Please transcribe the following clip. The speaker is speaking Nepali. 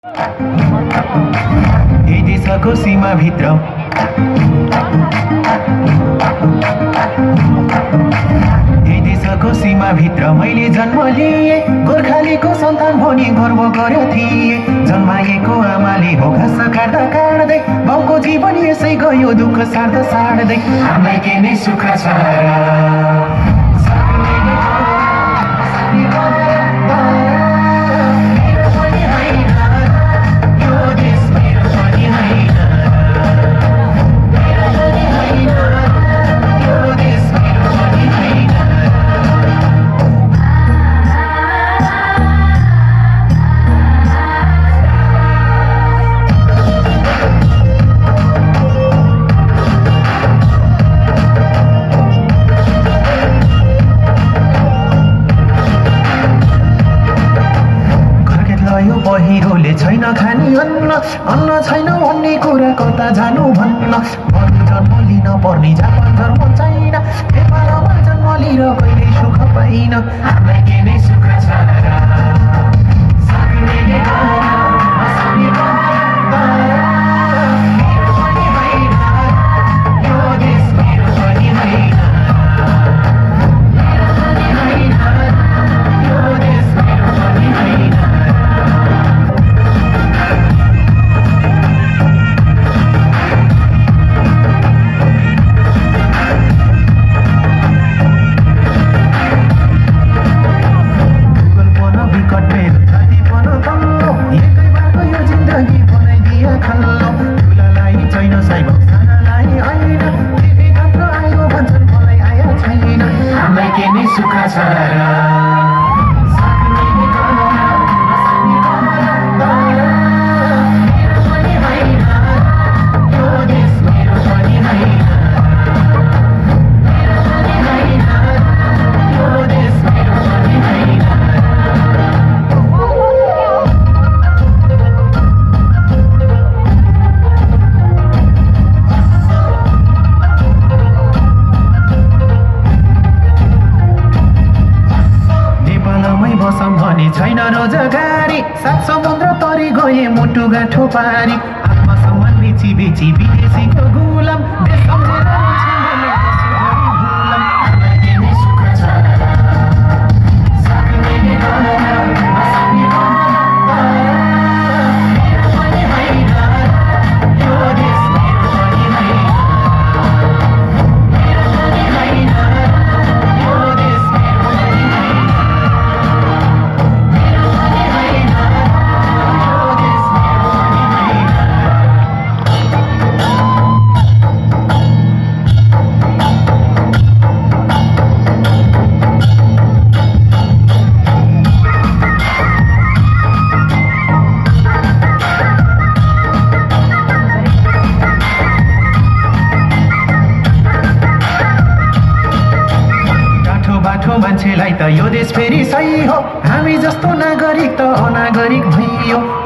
यही देशको सीमाभित्र सीमाभित्र मैले जन्म लिए गोर्खालीको सन्तान भनी गर्व गर्यो थिए जन्माएको आमाले हो घाँस काट्दा काट्दै बाउको जीवन यसै गयो दुःख सार्दा सार्दै हामीलाई के नै सुख छ र पहिरोले छैन खानी अन्न छैन भन्ने कुरा कता जानु भन्न बरु जन्म लिन पर्ने जापान धर्म छैन नेपालमा जन्म लिएर कहिले सुख पाइन हामीलाई के नै सुख छ र छैन रोजगारी सात समुद्र तरी गए मुटु गाँठो पारी आत्मसम्मान बेची बेची विदेशीको गुलाम देश सम्झेर मान्छेलाई त यो देश फेरि सही हो हामी जस्तो नागरिक त अनागरिक भइयो